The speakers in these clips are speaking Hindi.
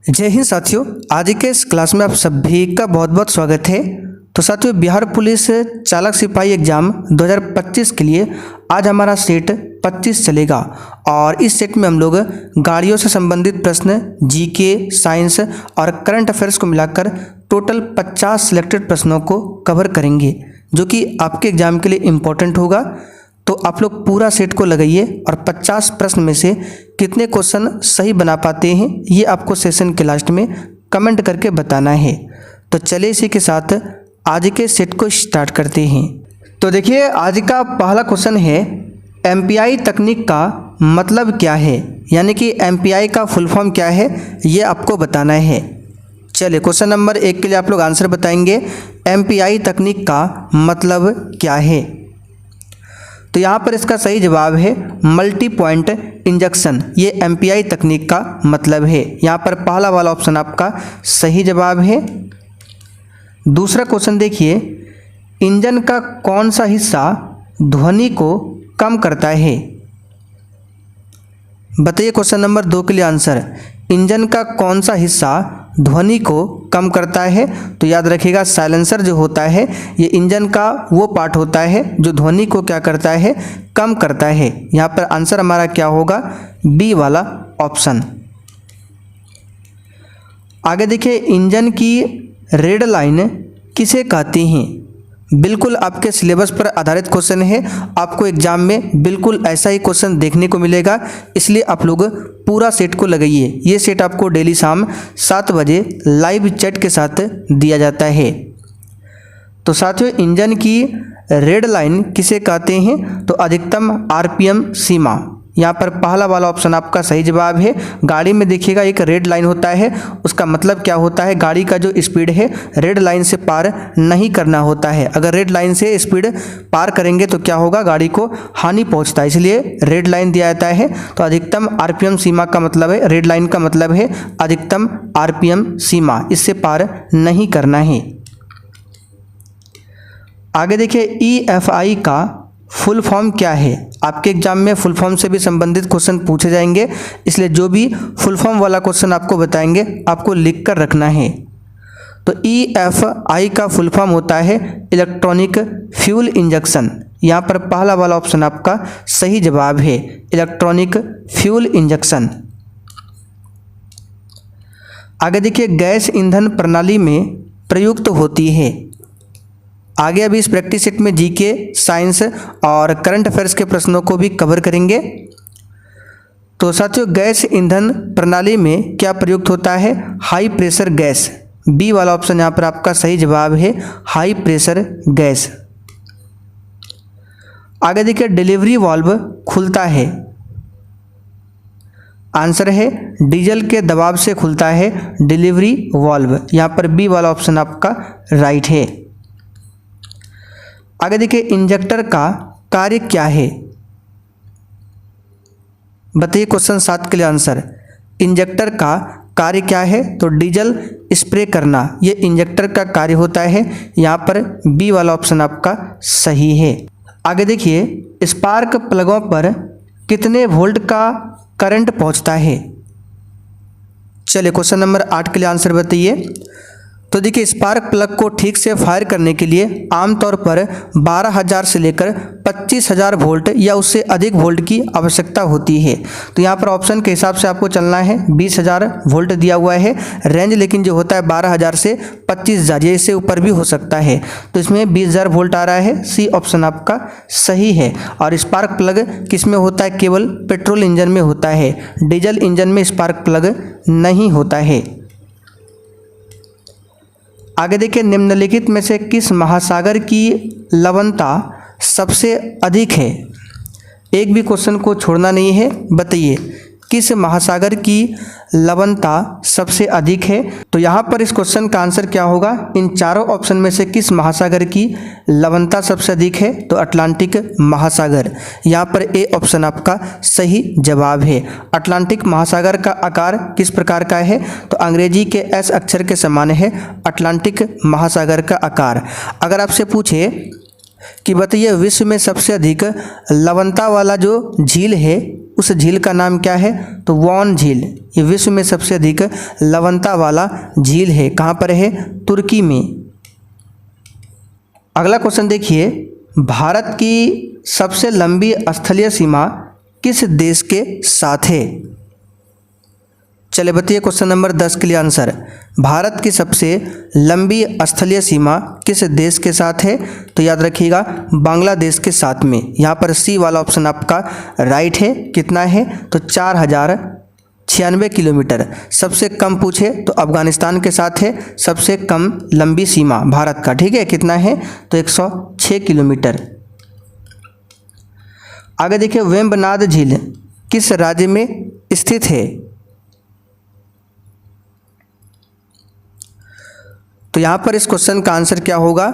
जय हिंद साथियों, आज के इस क्लास में आप सभी का बहुत बहुत स्वागत है। तो साथियों, बिहार पुलिस चालक सिपाही एग्जाम 2025 के लिए आज हमारा सेट 25 चलेगा और इस सेट में हम लोग गाड़ियों से संबंधित प्रश्न, जीके, साइंस और करंट अफेयर्स को मिलाकर टोटल 50 सिलेक्टेड प्रश्नों को कवर करेंगे, जो कि आपके एग्जाम के लिए इम्पोर्टेंट होगा। तो आप लोग पूरा सेट को लगाइए और 50 प्रश्न में से कितने क्वेश्चन सही बना पाते हैं ये आपको सेशन के लास्ट में कमेंट करके बताना है। तो चलिए इसी के साथ आज के सेट को स्टार्ट करते हैं। तो देखिए, आज का पहला क्वेश्चन है एमपीआई तकनीक का मतलब क्या है, यानी कि एमपीआई का फुल फॉर्म क्या है ये आपको बताना है। चलिए, क्वेश्चन नंबर 1 के लिए आप लोग आंसर बताएंगे एमपीआई तकनीक का मतलब क्या है। तो यहाँ पर इसका सही जवाब है मल्टी पॉइंट इंजेक्शन, ये एमपीआई तकनीक का मतलब है। यहाँ पर पहला वाला ऑप्शन आपका सही जवाब है। दूसरा क्वेश्चन देखिए, इंजन का कौन सा हिस्सा ध्वनि को कम करता है। बताइए क्वेश्चन नंबर 2 के लिए आंसर, इंजन का कौन सा हिस्सा ध्वनि को कम करता है। तो याद रखिएगा, साइलेंसर जो होता है ये इंजन का वो पार्ट होता है जो ध्वनि को क्या करता है, कम करता है। यहाँ पर आंसर हमारा क्या होगा, बी वाला ऑप्शन। आगे देखिए, इंजन की रेड लाइन किसे कहते हैं। बिल्कुल आपके सिलेबस पर आधारित क्वेश्चन है, आपको एग्जाम में बिल्कुल ऐसा ही क्वेश्चन देखने को मिलेगा, इसलिए आप लोग पूरा सेट को लगाइए। ये सेट आपको डेली शाम 7 बजे लाइव चैट के साथ दिया जाता है। तो साथियों, इंजन की रेड लाइन किसे कहते हैं, तो अधिकतम आरपीएम सीमा। यहाँ पर पहला वाला ऑप्शन आपका सही जवाब है। गाड़ी में देखिएगा एक रेड लाइन होता है, उसका मतलब क्या होता है, गाड़ी का जो स्पीड है रेड लाइन से पार नहीं करना होता है। अगर रेड लाइन से स्पीड पार करेंगे तो क्या होगा, गाड़ी को हानि पहुंचता है, इसलिए रेड लाइन दिया जाता है। तो अधिकतम आरपीएम सीमा का मतलब है, रेड लाइन का मतलब है अधिकतम आरपीएम सीमा, इससे पार नहीं करना है। आगे देखिए, ईएफआई का फुल फॉर्म क्या है। आपके एग्जाम में फुल फॉर्म से भी संबंधित क्वेश्चन पूछे जाएंगे, इसलिए जो भी फुल फॉर्म वाला क्वेश्चन आपको बताएंगे आपको लिख कर रखना है। तो ईएफआई का फुल फॉर्म होता है इलेक्ट्रॉनिक फ्यूल इंजेक्शन। यहाँ पर पहला वाला ऑप्शन आपका सही जवाब है, इलेक्ट्रॉनिक फ्यूल इंजेक्शन। आगे देखिए, गैस ईंधन प्रणाली में प्रयुक्त होती है। आगे अभी इस प्रैक्टिस सेट में जीके, साइंस और करंट अफेयर्स के प्रश्नों को भी कवर करेंगे। तो साथियों, गैस ईंधन प्रणाली में क्या प्रयुक्त होता है, हाई प्रेशर गैस। बी वाला ऑप्शन यहाँ पर आपका सही जवाब है, हाई प्रेशर गैस। आगे देखिए, डिलीवरी वाल्व खुलता है। आंसर है डीजल के दबाव से खुलता है डिलीवरी वाल्व। यहाँ पर बी वाला ऑप्शन आपका राइट है। आगे देखिए, इंजेक्टर का कार्य क्या है। बताइए क्वेश्चन 7 के लिए आंसर, इंजेक्टर का कार्य क्या है। तो डीजल स्प्रे करना, ये इंजेक्टर का कार्य होता है। यहाँ पर बी वाला ऑप्शन आपका सही है। आगे देखिए, स्पार्क प्लगों पर कितने वोल्ट का करंट पहुँचता है। चलिए क्वेश्चन नंबर 8 के लिए आंसर बताइए। तो देखिए, स्पार्क प्लग को ठीक से फायर करने के लिए आमतौर पर 12,000 से लेकर 25,000 वोल्ट या उससे अधिक वोल्ट की आवश्यकता होती है। तो यहाँ पर ऑप्शन के हिसाब से आपको चलना है। 20,000 वोल्ट दिया हुआ है रेंज, लेकिन जो होता है 12,000 से 25,000, ये इससे ऊपर भी हो सकता है। तो इसमें 20,000 वोल्ट आ रहा है, सी ऑप्शन आपका सही है। और स्पार्क प्लग किस में होता है, केवल पेट्रोल इंजन में होता है, डीजल इंजन में स्पार्क प्लग नहीं होता है। आगे देखिए, निम्नलिखित में से किस महासागर की लवणता सबसे अधिक है। एक भी क्वेश्चन को छोड़ना नहीं है, बताइए किस महासागर की लवणता सबसे अधिक है। तो यहाँ पर इस क्वेश्चन का आंसर क्या होगा, इन चारों ऑप्शन में से किस महासागर की लवणता सबसे अधिक है। तो अटलांटिक महासागर, यहाँ पर ए ऑप्शन आपका सही जवाब है। अटलांटिक महासागर का आकार किस प्रकार का है, तो अंग्रेजी के एस अक्षर के समान है अटलांटिक महासागर का आकार। अगर आपसे पूछे कि बताइए विश्व में सबसे अधिक लवणता वाला जो झील है उस झील का नाम क्या है? तो वॉन झील। ये विश्व में सबसे अधिक लवणता वाला झील है। कहाँ पर है? तुर्की में। अगला क्वेश्चन देखिए, भारत की सबसे लंबी स्थलीय सीमा किस देश के साथ है? चले बताइए क्वेश्चन नंबर 10 के लिए आंसर। भारत की सबसे लंबी स्थलीय सीमा किस देश के साथ है? तो याद रखिएगा बांग्लादेश के साथ में। यहाँ पर सी वाला ऑप्शन आपका राइट है। कितना है? तो 4096 किलोमीटर। सबसे कम पूछे तो अफगानिस्तान के साथ है सबसे कम लंबी सीमा भारत का। ठीक है, कितना है? तो 106 किलोमीटर। आगे देखिए, वेम्बनाड झील किस राज्य में स्थित है? तो यहाँ पर इस क्वेश्चन का आंसर क्या होगा?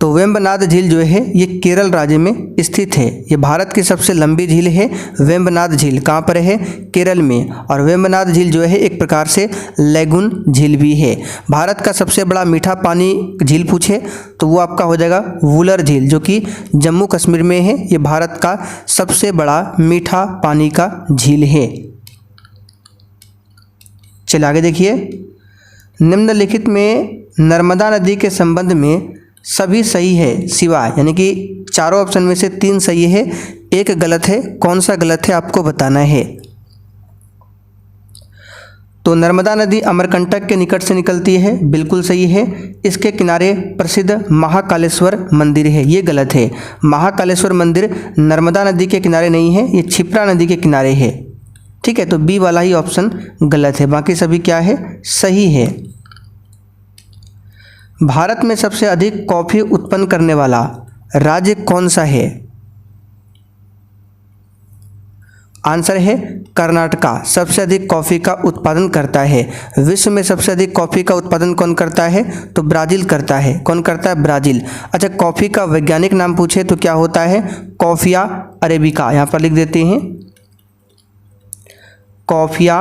तो वेम्बनाड झील जो है ये केरल राज्य में स्थित है। ये भारत की सबसे लंबी झील है वेम्बनाड झील। कहाँ पर है? केरल में। और वेम्बनाड झील जो है एक प्रकार से लैगून झील भी है। भारत का सबसे बड़ा मीठा पानी झील पूछे तो वो आपका हो जाएगा वुलर झील, जो कि जम्मू कश्मीर में है। ये भारत का सबसे बड़ा मीठा पानी का झील है। चलिए आगे देखिए, निम्नलिखित में नर्मदा नदी के संबंध में सभी सही है सिवाय, यानी कि चारों ऑप्शन में से 3 सही है, एक गलत है। कौन सा गलत है आपको बताना है। तो नर्मदा नदी अमरकंटक के निकट से निकलती है, बिल्कुल सही है। इसके किनारे प्रसिद्ध महाकालेश्वर मंदिर है, ये गलत है। महाकालेश्वर मंदिर नर्मदा नदी के किनारे नहीं है, ये क्षिप्रा नदी के किनारे है। ठीक है, तो बी वाला ही ऑप्शन गलत है, बाकी सभी क्या है? सही है। भारत में सबसे अधिक कॉफ़ी उत्पन्न करने वाला राज्य कौन सा है? आंसर है कर्नाटका सबसे अधिक कॉफ़ी का उत्पादन करता है। विश्व में सबसे अधिक कॉफ़ी का उत्पादन कौन करता है? तो ब्राज़ील करता है। कौन करता है? ब्राज़ील। अच्छा, कॉफ़ी का वैज्ञानिक नाम पूछे तो क्या होता है? Coffea arabica. यहाँ पर लिख देते हैं कॉफिया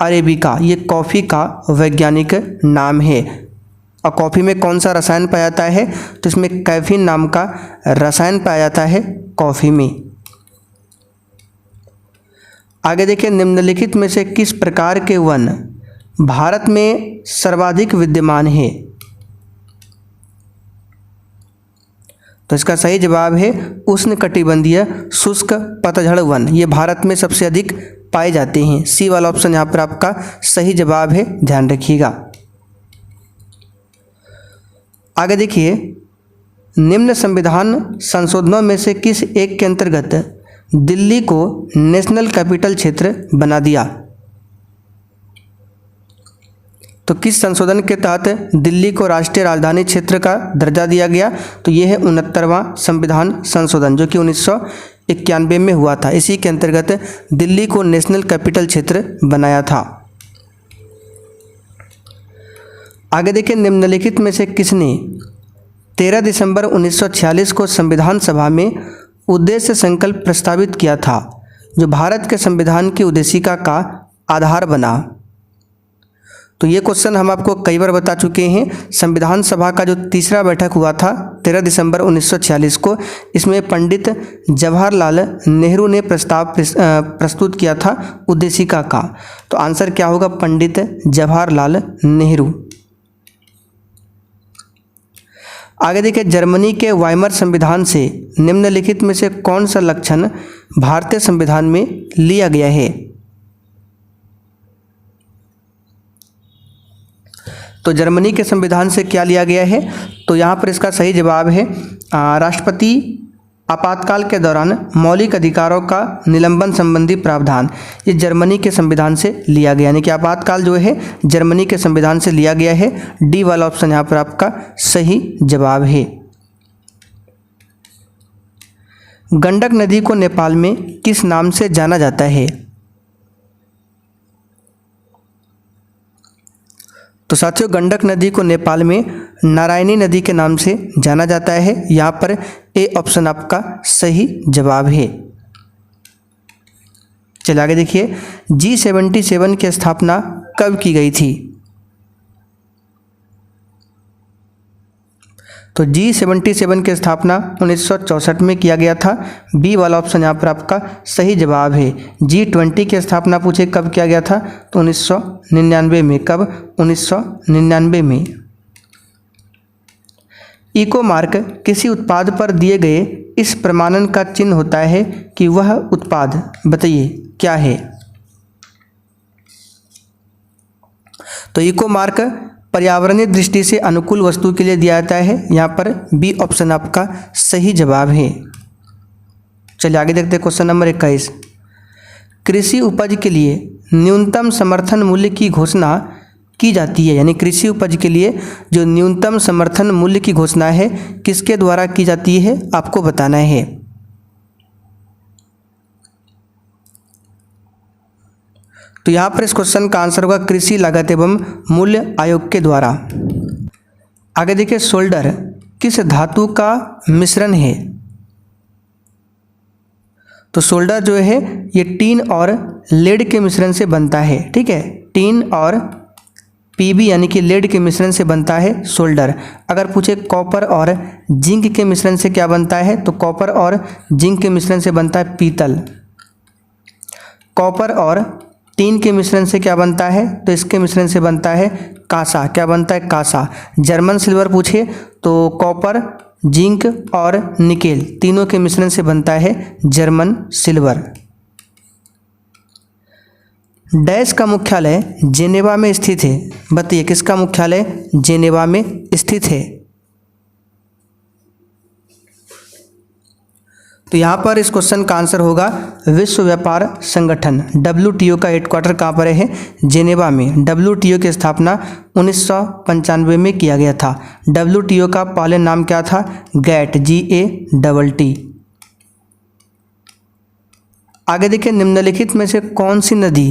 अरेबिका, ये कॉफ़ी का वैज्ञानिक नाम है। और कॉफ़ी में कौन सा रसायन पाया जाता है? तो इसमें कैफीन नाम का रसायन पाया जाता है कॉफ़ी में। आगे देखिए, निम्नलिखित में से किस प्रकार के वन भारत में सर्वाधिक विद्यमान है? तो इसका सही जवाब है उष्णकटिबंधीय शुष्क पतझड़ वन। ये भारत में सबसे अधिक पाए जाते हैं। सी वाला ऑप्शन यहाँ पर आपका सही जवाब है, ध्यान रखिएगा। आगे देखिए, निम्न संविधान संशोधनों में से किस एक के अंतर्गत दिल्ली को नेशनल कैपिटल क्षेत्र बना दिया? तो किस संशोधन के तहत दिल्ली को राष्ट्रीय राजधानी क्षेत्र का दर्जा दिया गया? तो ये है 69वां संविधान संशोधन, जो कि 1991 में हुआ था। इसी के अंतर्गत दिल्ली को नेशनल कैपिटल क्षेत्र बनाया था। आगे देखिए, निम्नलिखित में से किसने 13 दिसंबर 1946 को संविधान सभा में उद्देश्य संकल्प प्रस्तावित किया था, जो भारत के संविधान की उद्देशिका का आधार बना? तो ये क्वेश्चन हम आपको कई बार बता चुके हैं। संविधान सभा का जो तीसरा बैठक हुआ था 13 दिसंबर 1946 को, इसमें पंडित जवाहरलाल नेहरू ने प्रस्ताव प्रस्तुत किया था उद्देशिका का। तो आंसर क्या होगा? पंडित जवाहरलाल नेहरू। आगे देखिए, जर्मनी के वाइमर संविधान से निम्नलिखित में से कौन सा लक्षण भारतीय संविधान में लिया गया है? तो जर्मनी के संविधान से क्या लिया गया है? तो यहाँ पर इसका सही जवाब है राष्ट्रपति आपातकाल के दौरान मौलिक अधिकारों का निलंबन संबंधी प्रावधान। ये जर्मनी के संविधान से लिया गया, यानी कि आपातकाल जो है जर्मनी के संविधान से लिया गया है। डी वाला ऑप्शन यहाँ पर आपका सही जवाब है। गंडक नदी को नेपाल में किस नाम से जाना जाता है? तो साथियों, गंडक नदी को नेपाल में नारायणी नदी के नाम से जाना जाता है। यहाँ पर ए ऑप्शन आपका सही जवाब है। चलिए आगे देखिए, G77 की स्थापना कब की गई थी? तो G77 की स्थापना 1964 में किया गया था। बी वाला ऑप्शन यहाँ पर आपका सही जवाब है। G20 की स्थापना पूछे कब किया गया था, तो 1999 में। कब? 1999 में। इको मार्क किसी उत्पाद पर दिए गए इस प्रमाणन का चिन्ह होता है कि वह उत्पाद, बताइए क्या है? तो इको मार्क पर्यावरणीय दृष्टि से अनुकूल वस्तु के लिए दिया जाता है। यहाँ पर बी ऑप्शन आपका सही जवाब है। चलिए आगे देखते हैं क्वेश्चन नंबर 21। कृषि उपज के लिए न्यूनतम समर्थन मूल्य की घोषणा की जाती है, यानी कृषि उपज के लिए जो न्यूनतम समर्थन मूल्य की घोषणा है किसके द्वारा की जाती है, आपको बताना है। तो यहाँ पर इस क्वेश्चन का आंसर होगा कृषि लागत एवं मूल्य आयोग के द्वारा। आगे देखिए, सोल्डर किस धातु का मिश्रण है? तो सोल्डर जो है ये टीन और लेड के मिश्रण से बनता है। ठीक है, टीन और पीबी यानी कि लेड के मिश्रण से बनता है सोल्डर। अगर पूछे कॉपर और जिंक के मिश्रण से क्या बनता है, तो कॉपर और जिंक के मिश्रण से बनता है पीतल। कॉपर और टीन के मिश्रण से क्या बनता है, तो इसके मिश्रण से बनता है कांसा। क्या बनता है? कांसा। जर्मन सिल्वर पूछे तो कॉपर, जिंक और निकेल तीनों के मिश्रण से बनता है जर्मन सिल्वर। डैश का मुख्यालय जेनेवा में स्थित है, बताइए किसका मुख्यालय जेनेवा में स्थित है? तो यहाँ पर इस क्वेश्चन का आंसर होगा विश्व व्यापार संगठन। WTO का हेडक्वार्टर कहाँ पर है? जेनेवा में। WTO की स्थापना 1995 में किया गया था। WTO का पहले नाम क्या था? GATT, GATT। आगे देखिए, निम्नलिखित में से कौन सी नदी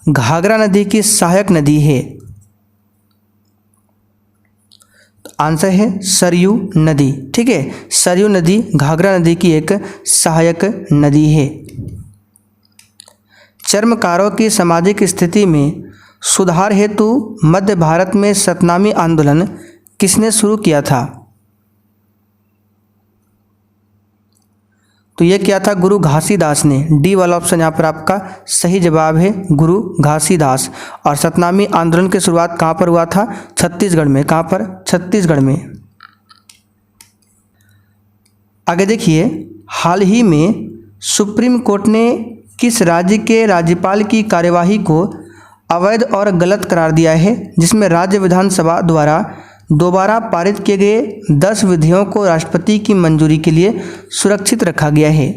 घाघरा नदी की सहायक नदी है? आंसर है सरयू नदी। ठीक है, सरयू नदी घाघरा नदी की एक सहायक नदी है। चर्मकारों की सामाजिक स्थिति में सुधार हेतु मध्य भारत में सतनामी आंदोलन किसने शुरू किया था? तो ये क्या था? गुरु घासीदास ने। डी वाला ऑप्शन यहाँ पर आपका सही जवाब है, गुरु घासीदास। और सतनामी आंदोलन की शुरुआत कहाँ पर हुआ था? छत्तीसगढ़ में। कहाँ पर? छत्तीसगढ़ में। आगे देखिए, हाल ही में सुप्रीम कोर्ट ने किस राज्य के राज्यपाल की कार्यवाही को अवैध और गलत करार दिया है, जिसमें राज्य विधानसभा द्वारा दोबारा पारित किए गए 10 विधियों को राष्ट्रपति की मंजूरी के लिए सुरक्षित रखा गया है?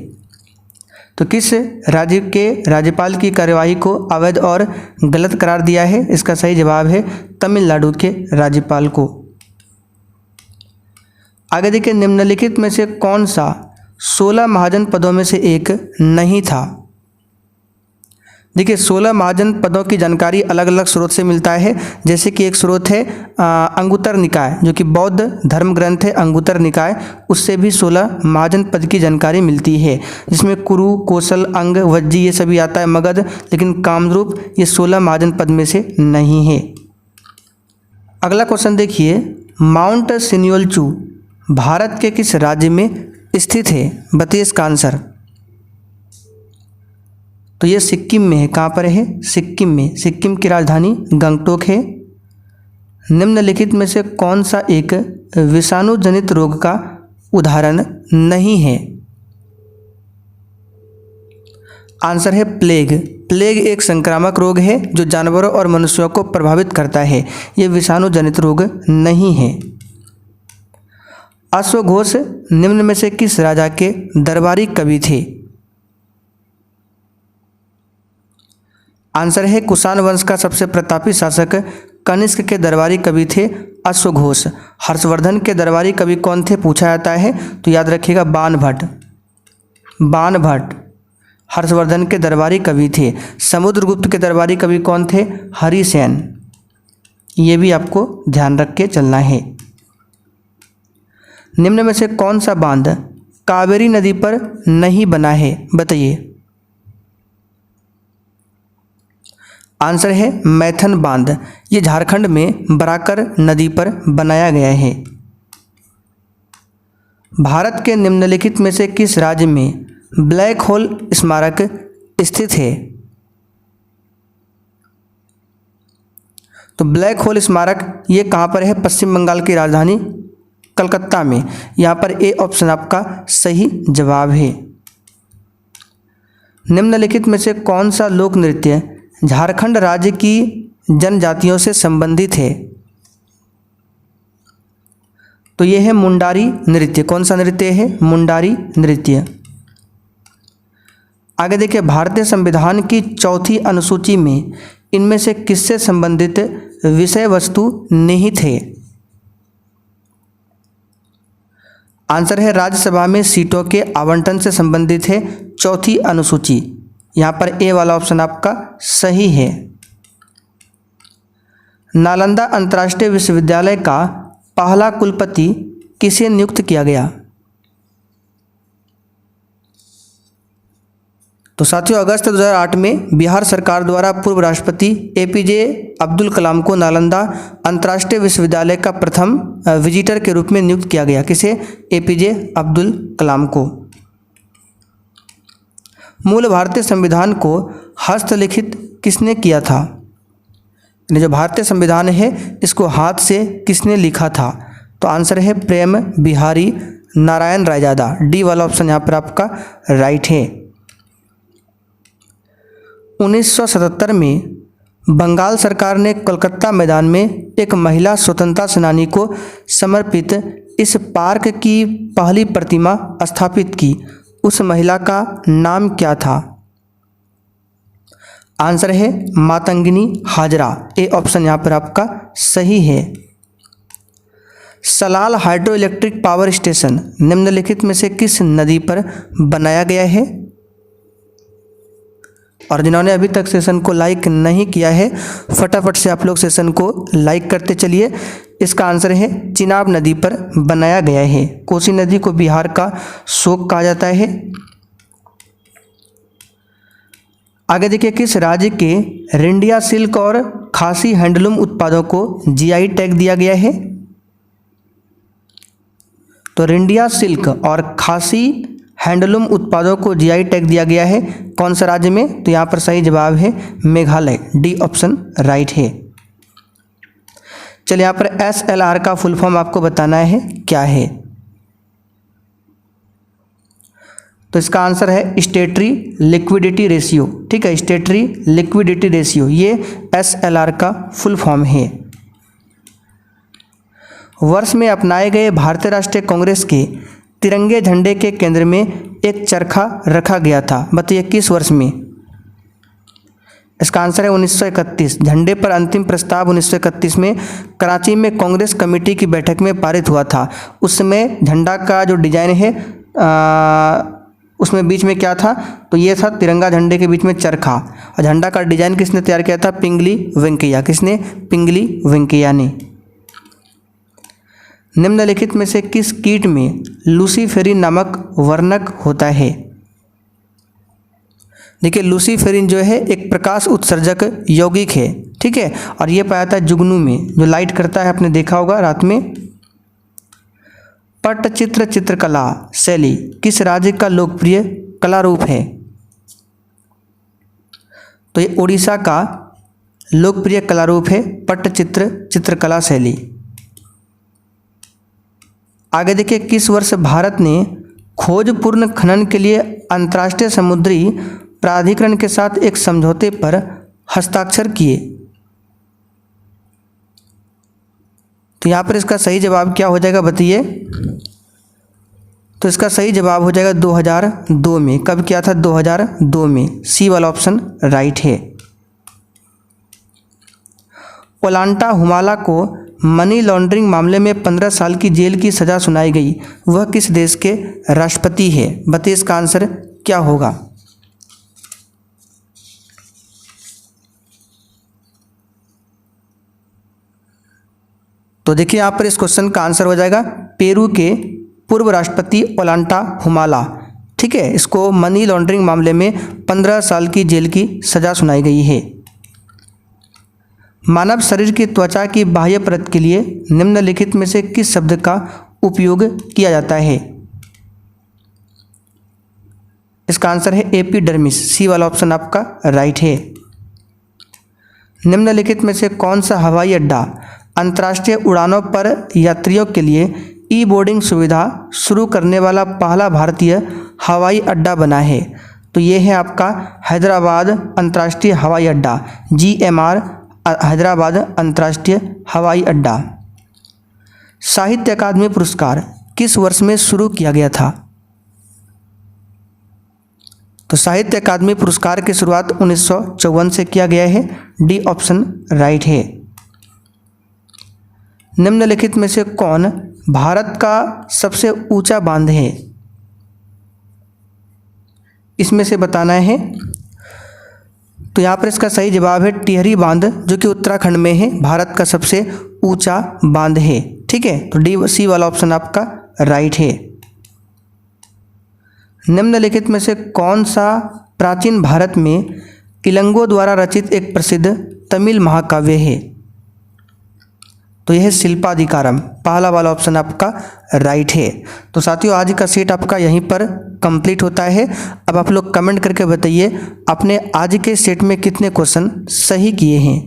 तो किस राज्य के राज्यपाल की कार्यवाही को अवैध और गलत करार दिया है? इसका सही जवाब है तमिलनाडु के राज्यपाल को। आगे देखिए, निम्नलिखित में से कौन सा 16 महाजन पदों में से एक नहीं था? देखिए, 16 महाजन पदों की जानकारी अलग अलग स्रोत से मिलता है। जैसे कि एक स्रोत है अंगुत्तर निकाय, जो कि बौद्ध धर्म ग्रंथ है अंगुत्तर निकाय, उससे भी 16 महाजन पद की जानकारी मिलती है, जिसमें कुरु, कौशल, अंग, वज्जी ये सभी आता है, मगध, लेकिन कामरूप ये 16 महाजन पद में से नहीं है। अगला क्वेश्चन देखिए, माउंट सिन्योलचू भारत के किस राज्य में स्थित है? बताइए इसका आंसर। तो ये सिक्किम में है। कहाँ पर है? सिक्किम में। सिक्किम की राजधानी गंगटोक है। निम्नलिखित में से कौन सा एक विषाणु जनित रोग का उदाहरण नहीं है? आंसर है प्लेग। प्लेग एक संक्रामक रोग है जो जानवरों और मनुष्यों को प्रभावित करता है। ये विषाणु जनित रोग नहीं है। अश्वघोष निम्न में से किस राजा के दरबारी कवि थे? आंसर है कुषाण वंश का सबसे प्रतापी शासक कनिष्क के दरबारी कवि थे अश्वघोष। हर्षवर्धन के दरबारी कवि कौन थे पूछा जाता है, तो याद रखिएगा बाणभट्ट। बाणभट्ट हर्षवर्धन के दरबारी कवि थे। समुद्रगुप्त के दरबारी कवि कौन थे? हरिसेन। ये भी आपको ध्यान रख के चलना है। निम्न में से कौन सा बांध कावेरी नदी पर नहीं बना है? बताइए। आंसर है मैथन बांध। ये झारखंड में बराकर नदी पर बनाया गया है। भारत के निम्नलिखित में से किस राज्य में ब्लैक होल स्मारक स्थित है? तो ब्लैक होल स्मारक ये कहाँ पर है? पश्चिम बंगाल की राजधानी कलकत्ता में। यहाँ पर ए ऑप्शन आपका सही जवाब है। निम्नलिखित में से कौन सा लोक नृत्य झारखंड राज्य की जनजातियों से संबंधित है? तो यह है मुंडारी नृत्य। कौन सा नृत्य है? मुंडारी नृत्य। आगे देखिए, भारतीय संविधान की चौथी अनुसूची में इनमें से किससे संबंधित विषय वस्तु निहित है? आंसर है राज्यसभा में सीटों के आवंटन से संबंधित है चौथी अनुसूची। यहाँ पर ए वाला ऑप्शन आपका सही है। नालंदा अंतर्राष्ट्रीय विश्वविद्यालय का पहला कुलपति किसे नियुक्त किया गया? तो साथियों, अगस्त 2008 में बिहार सरकार द्वारा पूर्व राष्ट्रपति एपीजे अब्दुल कलाम को नालंदा अंतर्राष्ट्रीय विश्वविद्यालय का प्रथम विजिटर के रूप में नियुक्त किया गया। किसे? एपीजे अब्दुल कलाम को। मूल भारतीय संविधान को हस्तलिखित किसने किया था? जो भारतीय संविधान है इसको हाथ से किसने लिखा था? तो आंसर है प्रेम बिहारी नारायण रायजादा। डी वाला ऑप्शन यहाँ पर आपका राइट है। 1977 में बंगाल सरकार ने कोलकाता मैदान में एक महिला स्वतंत्रता सेनानी को समर्पित इस पार्क की पहली प्रतिमा स्थापित की। उस महिला का नाम क्या था? आंसर है मातंगिनी हाजरा। ए ऑप्शन यहाँ पर आपका सही है। Salal hydro electric power station निम्नलिखित में से किस नदी पर बनाया गया है? और जिन्होंने अभी तक सेशन को लाइक नहीं किया है, फटाफट से आप लोग सेशन को लाइक करते चलिए। इसका आंसर है चिनाब नदी पर बनाया गया है। कोसी नदी को बिहार का शोक कहा जाता है। आगे देखिए, किस राज्य के रिंडिया सिल्क और खासी हैंडलूम उत्पादों को जीआई टैग दिया गया है? तो रिंडिया सिल्क और खासी हैंडलूम उत्पादों को जीआई टैग दिया गया है कौन सा राज्य में? तो यहाँ पर सही जवाब है मेघालय। डी ऑप्शन राइट है। चलिए, यहाँ पर एसएलआर का फुल फॉर्म आपको बताना है क्या है। तो इसका आंसर है स्टेटरी लिक्विडिटी रेशियो। ठीक है, स्टेटरी लिक्विडिटी रेशियो ये एसएलआर का फुल फॉर्म है। वर्ष में अपनाए गए भारतीय राष्ट्रीय कांग्रेस के तिरंगे झंडे के केंद्र में एक चरखा रखा गया था। बताइए किस वर्ष में? इसका आंसर है 1931। झंडे पर अंतिम प्रस्ताव 1931 में कराची में कांग्रेस कमेटी की बैठक में पारित हुआ था। उस समय झंडा का जो डिजाइन है उसमें बीच में क्या था? तो ये था तिरंगा झंडे के बीच में चरखा। और झंडा का डिजाइन किसने तैयार किया था? पिंगली वेंकैया। किसने? पिंगली वेंकैया ने। निम्नलिखित में से किस कीट में लूसीफेरिन नामक वर्णक होता है? देखिए, लूसीफेरिन जो है एक प्रकाश उत्सर्जक यौगिक है। ठीक है, और ये पाया था जुगनू में, जो लाइट करता है, आपने देखा होगा रात में। पट्टचित्र चित्रकला शैली किस राज्य का लोकप्रिय कला रूप है? तो ये उड़ीसा का लोकप्रिय कला रूप है पट्टचित्र चित्रकला शैली। आगे देखिए, किस वर्ष भारत ने खोजपूर्ण खनन के लिए अंतर्राष्ट्रीय समुद्री प्राधिकरण के साथ एक समझौते पर हस्ताक्षर किए? तो यहाँ पर इसका सही जवाब क्या हो जाएगा बताइए? तो इसका सही जवाब हो जाएगा 2002 में। कब किया था? 2002 में। सी वाला ऑप्शन राइट है। ओलांटा हुमाला को मनी लॉन्ड्रिंग मामले में 15 साल की जेल की सजा सुनाई गई। वह किस देश के राष्ट्रपति है? बताइए इसका आंसर क्या होगा? तो देखिए, यहाँ पर इस क्वेश्चन का आंसर हो जाएगा पेरू के पूर्व राष्ट्रपति ओलांटा हुमाला। ठीक है, इसको मनी लॉन्ड्रिंग मामले में 15 साल की जेल की सजा सुनाई गई है। मानव शरीर की त्वचा की बाह्य परत के लिए निम्नलिखित में से किस शब्द का उपयोग किया जाता है? इसका आंसर है एपिडर्मिस, सी वाला ऑप्शन आपका राइट है। निम्नलिखित में से कौन सा हवाई अड्डा अंतर्राष्ट्रीय उड़ानों पर यात्रियों के लिए ई बोर्डिंग सुविधा शुरू करने वाला पहला भारतीय हवाई अड्डा बना है? तो ये है आपका हैदराबाद अंतर्राष्ट्रीय हवाई अड्डा, GMR हैदराबाद अंतर्राष्ट्रीय हवाई अड्डा। साहित्य अकादमी पुरस्कार किस वर्ष में शुरू किया गया था? तो साहित्य अकादमी पुरस्कार की शुरुआत 1954 से किया गया है, डी ऑप्शन राइट है। निम्नलिखित में से कौन भारत का सबसे ऊंचा बांध है? इसमें से बताना है। तो यहाँ पर इसका सही जवाब है टिहरी बांध, जो कि उत्तराखंड में है, भारत का सबसे ऊंचा बांध है। ठीक है, तो डी सी वाला ऑप्शन आपका राइट है। निम्नलिखित में से कौन सा प्राचीन भारत में इलंगो द्वारा रचित एक प्रसिद्ध तमिल महाकाव्य है? तो यह शिल्पाधिकारम, पहला वाला ऑप्शन आपका राइट है। तो साथियों, आज का सेट आपका यहीं पर कंप्लीट होता है। अब आप लोग कमेंट करके बताइए आपने आज के सेट में कितने क्वेश्चन सही किए हैं।